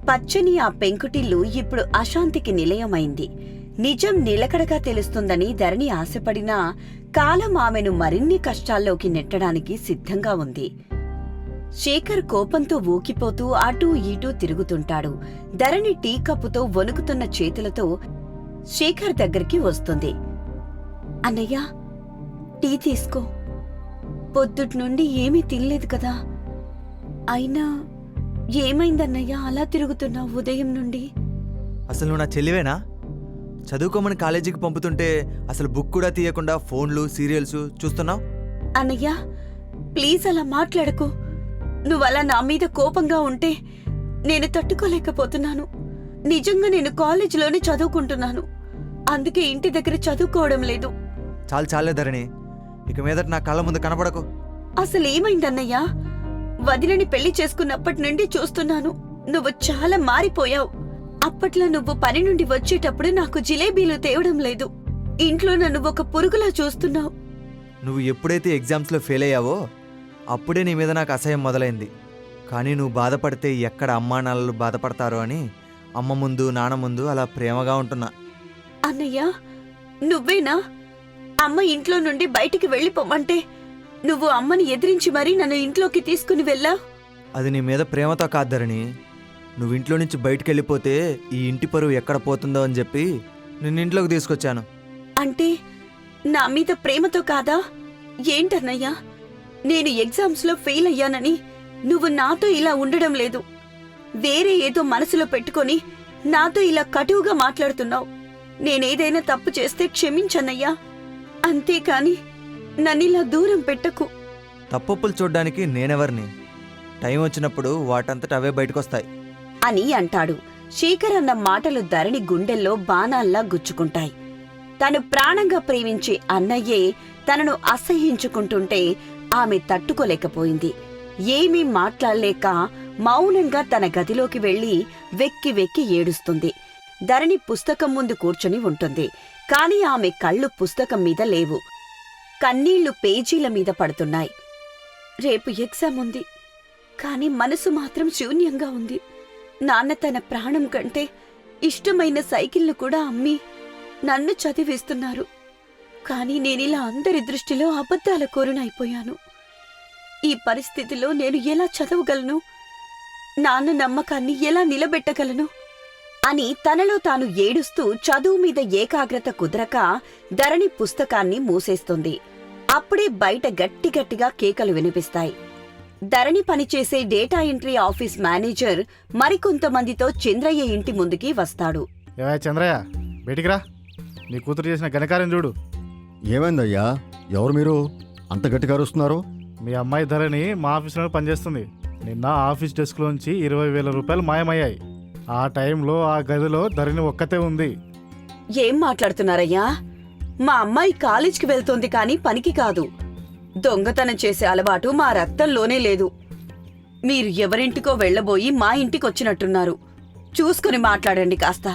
పచ్చని ఆ పెంకుటిల్లు ఇప్పుడు అశాంతికి నిలయమైంది. నిజం నిలకడగా తెలుస్తుందని ధరణి ఆశపడినా కాలం ఆమెను మరిన్ని కష్టాల్లోకి నెట్టడానికి సిద్ధంగా ఉంది. శేఖర్ కోపంతో ఊకిపోతూ అటూ ఇటూ తిరుగుతుంటాడు. ధరణి టీ కప్పుతో వణుకుతున్న చేతులతో శేఖర్ దగ్గరికి వస్తుంది. అన్నయ్యా, టీ తీసుకో. పొద్దుట్నుండి ఏమీ తినలేదు కదా. అయినా ఏమైందన్నయ్యా అలా తిరుగుతున్నావు ఉదయం నుండి? అసలు నువ్వు నా చెల్లివేనా? చదువుకోమని కాలేజీకి పంపుతుంటే అసలు బుక్ కూడా తీయకుండా ఫోన్లు సీరియల్స్ చూస్తున్నావు. అన్నయ్యా, ప్లీజ్ అలా మాట్లాడకు. నువ్వలా నా మీద కోపంగా ఉంటే నేను తట్టుకోలేకపోతున్నాను. నిజంగా నేను కాలేజీలోనే చదువుకుంటున్నాను. అందుకే ఇంటి దగ్గర చదువుకోవడం లేదు. చాలే ధరణి, ఇక మీదట నా కళ్ళ ముందు కనబడకు. అసలేమైందన్నయ్యా? వదినని పెళ్లి చేసుకున్నప్పటి నుండి చూస్తున్నాను. నువ్వు చాలా మారిపోయావు. అప్పట్లో నువ్వు పని నుండి వచ్చేటప్పుడు నాకు జిలేబీలు తేవడం లేదు. ఇంట్లో నన్ను ఒక పురుగులా చూస్తున్నావు. నువ్వు ఎప్పుడైతే ఎగ్జామ్స్లో ఫెయిల్ అయ్యావో అప్పుడే నీ మీద నాకు అసహ్యం మొదలైంది. కానీ నువ్వు బాధపడితే ఎక్కడ అమ్మా నాన్నలు బాధపడతారో అని అమ్మ ముందు నాన్న ముందు అలా ప్రేమగా ఉంటున్నా. అన్నయ్యా, నువ్వేనా అమ్మ ఇంట్లో నుండి బయటికి వెళ్ళిపోమంటే నువ్వు అమ్మని ఎదిరించి మరీ నన్ను ఇంట్లోకి తీసుకుని వెళ్ళా? అది నీ మీద ప్రేమతో కాదు ధరణి. నువ్వు ఇంట్లో నుంచి బయటికి వెళ్ళిపోతే ఈ ఇంటి పరువు ఎక్కడ పోతుందో అని చెప్పి నిన్ను ఇంట్లోకి తీసుకొచ్చాను. అంటే నా మీద ప్రేమతో కాదా? ఏంటన్నయ్యా, నేను ఎగ్జామ్స్లో ఫెయిల్ అయ్యానని నువ్వు నాతో ఇలా ఉండడం లేదు. వేరే ఏదో మనసులో పెట్టుకొని నాతో ఇలా కటువుగా మాట్లాడుతున్నావు. నేనేదైనా తప్పు చేస్తే క్షమించన్నయ్యా, అంతేకాని నన్నిలా దూరం పెట్టకు. తప్పొప్పులు చూడ్డానికి నేనెవరిని? టైం వచ్చినప్పుడు వాటంతట అవే బయటకొస్తాయి అని అంటాడు. శేఖర్ అన్న మాటలు ధరణి గుండెల్లో బాణాల్లా గుచ్చుకుంటాయి. తను ప్రాణంగా ప్రేమించే అన్నయ్యే తనను అసహ్యించుకుంటుంటే ఆమె తట్టుకోలేకపోయింది. ఏమీ మాట్లాడలేక మౌనంగా తన గదిలోకి వెళ్లి వెక్కి వెక్కి ఏడుస్తుంది. ధరణి పుస్తకం ముందు కూర్చుని ఉంటుంది. కాని ఆమె కళ్ళు పుస్తకం మీద లేవు. కన్నీళ్లు పేజీల మీద పడుతున్నాయి. రేపు ఎగ్జామ్ ఉంది, కాని మనసు మాత్రం శూన్యంగా ఉంది. నాన్న తన ప్రాణం కంటే ఇష్టమైన సైకిల్ను కూడా అమ్మి నన్ను చదివిస్తున్నారు. కాని నేనిలా అందరి దృష్టిలో అబద్ధాల కోరునైపోయాను. ఈ పరిస్థితిలో నేను ఎలా చదవగలను? నాన్న నమ్మకాన్ని ఎలా నిలబెట్టగలను అని తనలో తాను ఏడుస్తూ చదువు మీద ఏకాగ్రత కుదరక ధరణి పుస్తకాన్ని మూసేస్తుంది. అప్పుడే బయట గట్టిగట్టిగా కేకలు వినిపిస్తాయి. ధరణి పనిచేసే డేటా ఎంట్రీ ఆఫీస్ మేనేజర్ మరికొంతమందితో చంద్రయ్య ఇంటి ముందుకి వస్తాడు. చంద్రయ్య, బయటికి రా. నీ కూతురు చేసిన ఘనకార్యం చూడు. ఏమైందయ్యా? ఎవరు మీరు అంత గట్టిగా అరుస్తున్నారు? మీ అమ్మాయి ధరణి మా ఆఫీస్లోనే పనిచేస్తుంది. నిన్న ఆఫీస్ డెస్క్లోంచి 20,000 రూపాయలు మాయమయ్యాయి. ఆ టైంలో ఆ గదిలో ధరణి ఒక్కతే ఉంది. ఏం మాట్లాడుతున్నారయ్యా? మా అమ్మాయి కాలేజ్కి వెళ్తోంది కాని పనికి కాదు. దొంగతనం చేసే అలవాటు మా రక్తంలోనే లేదు. మీరు ఎవరింటికో వెళ్లబోయి మా ఇంటికొచ్చినట్టున్నారు. చూసుకుని మాట్లాడండి కాస్త.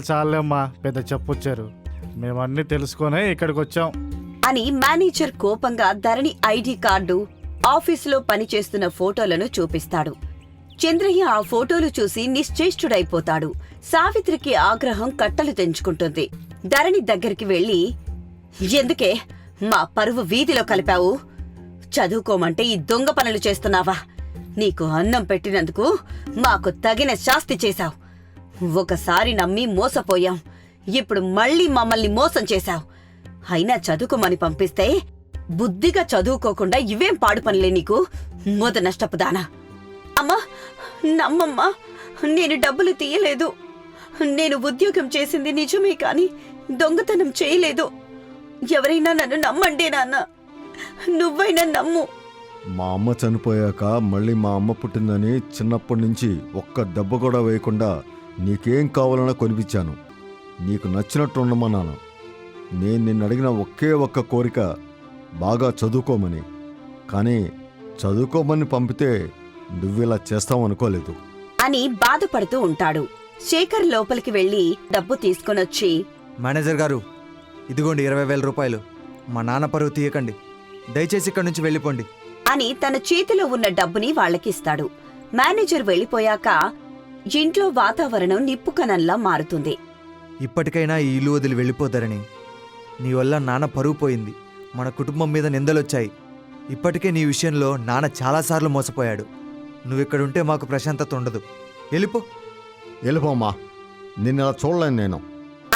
చాలేమ్మా, పెద్ద చెప్పొచ్చారు. మేమన్నీ తెలుసుకునే ఇక్కడికి వచ్చాం అని మేనేజర్ కోపంగా ధరణి ఐడి కార్డు, ఆఫీసులో పనిచేస్తున్న ఫోటోలను చూపిస్తాడు. చంద్రయ్య ఆ ఫోటోలు చూసి నిశ్చేష్టుడైపోతాడు. సావిత్రికి ఆగ్రహం కట్టలు తెంచుకుంటుంది. ధరణి దగ్గరికి వెళ్లి, ఎందుకే మా పరువు వీధిలో కలిపావు? చదువుకోమంటే ఈ దొంగ పనులు చేస్తున్నావా? నీకు అన్నం పెట్టినందుకు మాకు తగిన శాస్తి చేశావు. ఒకసారి నమ్మి మోసపోయాం, ఇప్పుడు మళ్ళీ మమ్మల్ని మోసం చేశావు. అయినా చదువుకోమని పంపిస్తే బుద్ధిగా చదువుకోకుండా ఇవేం పాడు పనులే నీకు, మొద నష్టపుదానా. అమ్మా, నమ్మమ్మా, నేను డబ్బులు తీయలేదు. నేను ఉద్యోగం చేసింది నిజమే కాని దొంగతనం చేయలేదు. ఎవరైనా నన్ను నమ్మండి నాన్న, నువ్వైనా నమ్ము. మా అమ్మ చనిపోయాక మళ్ళీ మా అమ్మ పుట్టిందని చిన్నప్పటి నుంచి ఒక్క దెబ్బ కూడా వేయకుండా నీకేం కావాలన్నా కొనిపించాను. నీకు నచ్చినట్టు ఉండమన్నాను. నేను నిన్ను అడిగిన ఒకే ఒక్క కోరిక బాగా చదువుకోమని. కానీ చదువుకోమని పంపితే నువ్విలా చేస్తావనుకోలేదు అని బాధపడుతూ ఉంటాడు. శేఖర్ లోపలికి వెళ్లి డబ్బు తీసుకొనొచ్చి, మేనేజర్ గారు, ఇదిగోండి 20,000 రూపాయలు. మా నాన్న పరువు తీయకండి, దయచేసి ఇక్కడి నుంచి వెళ్ళిపోండి అని తన చేతిలో ఉన్న డబ్బుని వాళ్ళకిస్తాడు. మేనేజర్ వెళ్ళిపోయాక ఇంట్లో వాతావరణం నిప్పుకణంలా మారుతుంది. ఇప్పటికైనా ఈ ఇల్లు వదిలి వెళ్ళిపోతారని. నీ వల్ల నాన్న పరువు పోయింది, మన కుటుంబం మీద నిందలొచ్చాయి. ఇప్పటికే నీ విషయంలో నాన్న చాలాసార్లు మోసపోయాడు. నువ్విక్కడుంటే మాకు ప్రశాంతత ఉండదు. వెళ్ళిపో. వెళ్ళిపోమ్మా, నిన్ను ఇలా చూడలేను నేను.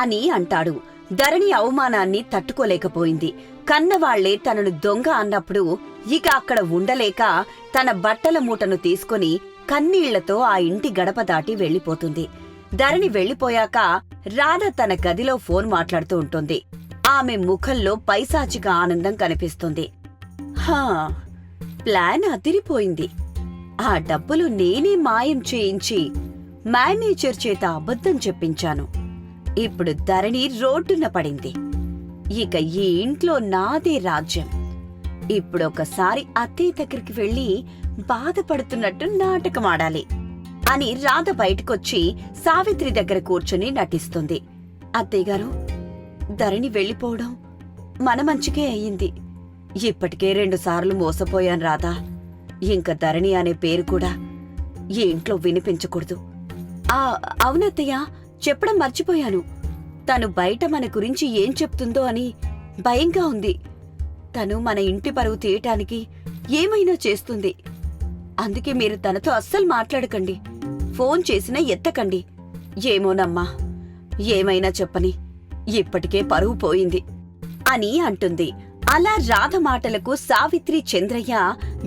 అని అంటాడు. ధరణి అవమానాన్ని తట్టుకోలేకపోయింది. కన్నవాళ్లే తనను దొంగ అన్నప్పుడు ఇక అక్కడ ఉండలేక తన బట్టల మూటను తీసుకుని కన్నీళ్లతో ఆ ఇంటి గడప దాటి వెళ్లిపోతుంది. ధరణి వెళ్లిపోయాక రాధ తన గదిలో ఫోన్ మాట్లాడుతూ ఉంటుంది. ఆమె ముఖంలో పైశాచిక ఆనందం కనిపిస్తుంది. హా, ప్లాన్ అదిరిపోయింది. ఆ డబ్బులు నేనే మాయం చేయించి మేనేజర్ చేత అబద్ధం చెప్పించాను. ఇప్పుడు ధరణి రోడ్డున పడింది. ఇక ఈ ఇంట్లో నాదే రాజ్యం. ఇప్పుడొకసారి అత్తయ్య దగ్గరికి వెళ్లి బాధపడుతున్నట్టు నాటకమాడాలి అని రాధ బయటకొచ్చి సావిత్రి దగ్గర కూర్చుని నటిస్తుంది. అత్తయ్యగారు, ధరణి వెళ్లిపోవడం మన మంచికే అయ్యింది. ఇప్పటికే 2 సార్లు మోసపోయాను రాధా. ఇంక ధరణి అనే పేరు కూడా ఈ ఇంట్లో వినిపించకూడదు. అవునత్తయ్య, చెప్పడం మర్చిపోయాను. తను బయట మన గురించి ఏం చెప్తుందో అని భయంగా ఉంది. తను మన ఇంటి పరువు తీయటానికి ఏమైనా చేస్తుంది. అందుకే మీరు తనతో అస్సలు మాట్లాడకండి. ఫోన్ చేసినా ఎత్తకండి. ఏమోనమ్మా, ఏమైనా చెప్పని, ఇప్పటికే పరువు పోయింది అని అంటుంది. అలా రాధ మాటలకు సావిత్రి, చంద్రయ్య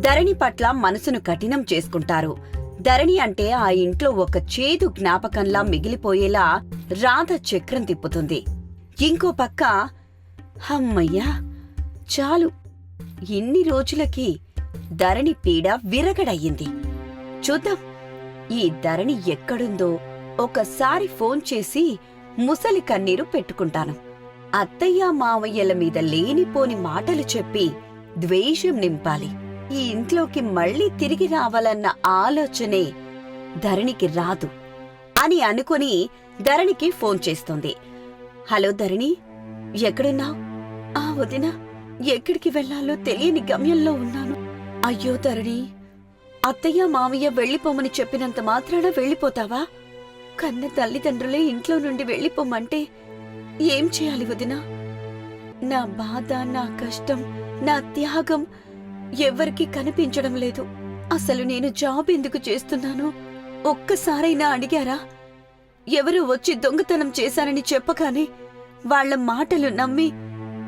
ధరణి పట్ల మనసును కఠినం చేసుకుంటారు. ధరణి అంటే ఆ ఇంట్లో ఒక చేదు జ్ఞాపకంలా మిగిలిపోయేలా రాధ చక్రం తిప్పుతుంది. ఇంకో పక్క, హమ్మయ్యా, చాలు, ఇన్ని రోజులకి ధరణి పీడ విరగడయ్యింది. చూద్దాం, ఈ ధరణి ఎక్కడుందో ఒకసారి ఫోన్ చేసి ముసలి కన్నీరు పెట్టుకుంటాను. అత్తయ్య మావయ్యల మీద లేనిపోని మాటలు చెప్పి ద్వేషం నింపాలి. ఈ ఇంట్లోకి మళ్లీ తిరిగి రావాలన్న ఆలోచనే ధరణికి రాదు అని అనుకుని ధరణికి ఫోన్ చేస్తుంది. హలో ధరణి, ఎక్కడున్నావ్? వదినా, ఎక్కడికి వెళ్లాలో తెలియని గమ్యంలో ఉన్నాను. అయ్యో ధరణి, అత్తయ్య మావయ్య వెళ్లిపోమని చెప్పినంత మాత్రాన వెళ్లిపోతావా? కన్న తల్లిదండ్రులే ఇంట్లో నుండి వెళ్లిపోమంటే ఏం చేయాలి వదినా? నా బాధ, నా కష్టం, నా త్యాగం ఎవ్వరికీ కనిపించడం లేదు. అసలు నేను జాబ్ ఎందుకు చేస్తున్నానో ఒక్కసారైనా అడిగారా? ఎవరో వచ్చి దొంగతనం చేశానని చెప్పగానే వాళ్ల మాటలు నమ్మి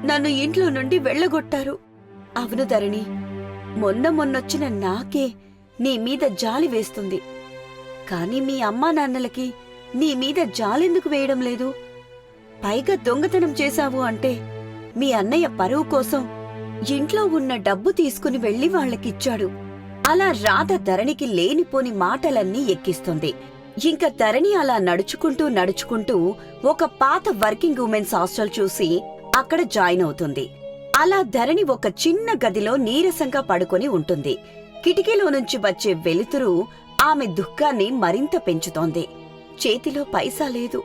నన్ను ఇంట్లో నుండి వెళ్లగొట్టారు. అవును ధరణి, మొన్నొచ్చిన నాకే నీ మీద జాలి వేస్తుంది. కాని మీ అమ్మా నాన్నలకి నీ మీద జాలెందుకు వేయడం లేదు? పైగా దొంగతనం చేశావు అంటే మీ అన్నయ్య పరువు కోసం ఇంట్లో ఉన్న డబ్బు తీసుకుని వెళ్లి వాళ్లకిచ్చాడు. అలా రాధ ధరణికి లేనిపోని మాటలన్నీ ఎక్కిస్తుంది. ఇంక ధరణి అలా నడుచుకుంటూ ఒక పాత వర్కింగ్ ఉమెన్స్ హాస్టల్ చూసి అక్కడ జాయిన్ అవుతుంది. అలా ధరణి ఒక చిన్న గదిలో నీరసంగా పడుకొని ఉంటుంది. కిటికీలో నుంచి వచ్చే వెలుతురు ఆమె దుఃఖాన్ని మరింత పెంచుతోంది. చేతిలో పైసా లేదు.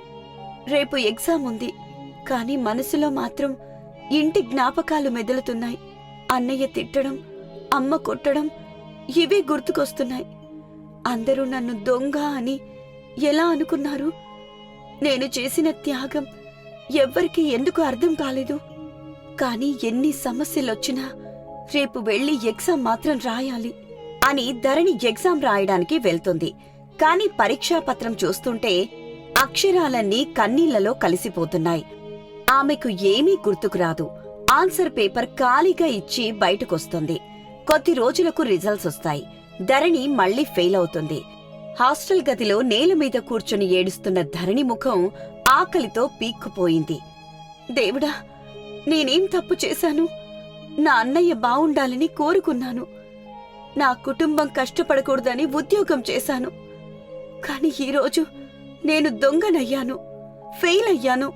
రేపు ఎగ్జామ్ ఉంది. కాని మనసులో మాత్రం ఇంటి జ్ఞాపకాలు మెదులుతున్నాయి. అన్నయ్య తిట్టడం, అమ్మ కొట్టడం ఇవే గుర్తుకొస్తున్నాయి. అందరూ నన్ను దొంగ అని ఎలా అనుకున్నారు? నేను చేసిన త్యాగం ఎవ్వరికీ ఎందుకు అర్థం కాలేదు? కాని ఎన్ని సమస్యలొచ్చినా రేపు వెళ్లి ఎగ్జామ్ మాత్రం రాయాలి అని ధరణి ఎగ్జామ్ రాయడానికి వెళ్తుంది. కాని పరీక్షాపత్రం చూస్తుంటే అక్షరాలన్నీ కన్నీళ్లలో కలిసిపోతున్నాయి. ఆమెకు ఏమీ గుర్తుకురాదు. ఆన్సర్ పేపర్ ఖాళీగా ఇచ్చి బయటకొస్తుంది. కొద్ది రోజులకు రిజల్ట్స్ వస్తాయి. ధరణి మళ్లీ ఫెయిల్ అవుతుంది. హాస్టల్ గదిలో నేల మీద కూర్చుని ఏడుస్తున్న ధరణి ముఖం ఆకలితో పీక్కుపోయింది. దేవుడా, నేనేం తప్పు చేశాను? నా అన్నయ్య బావుండాలని కోరుకున్నాను. నా కుటుంబం కష్టపడకూడదని ఉద్యోగం చేశాను. కాని ఈరోజు నేను దొంగనయ్యాను, ఫెయిల్ అయ్యాను.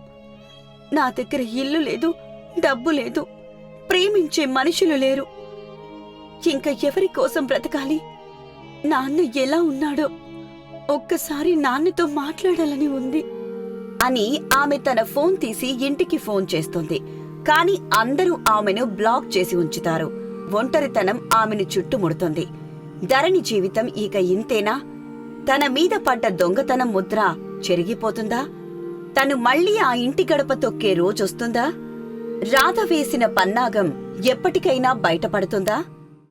నా దగ్గర ఇల్లు లేదు, డబ్బు లేదు, ప్రేమించే మనుషులు లేరు. ఇంక ఎవరి కోసం బ్రతకాలి? నాన్న ఎలా ఉన్నాడో ఒక్కసారి నాన్నతో మాట్లాడాలని ఉంది అని ఆమె తన ఫోన్ తీసి ఇంటికి ఫోన్ చేస్తుంది. కాని అందరూ ఆమెను బ్లాక్ చేసి ఉంచుతారు. ఒంటరితనం ఆమెను చుట్టుముడుతుంది. ధరణి జీవితం ఇక ఇంతేనా? తన మీద పడ్డ దొంగతనం ముద్ర చెరిగిపోతుందా? తను మళ్ళీ ఆ ఇంటి గడప తొక్కే రోజొస్తుందా? రాధ వేసిన పన్నాగం ఎప్పటికైనా బయటపడుతుందా?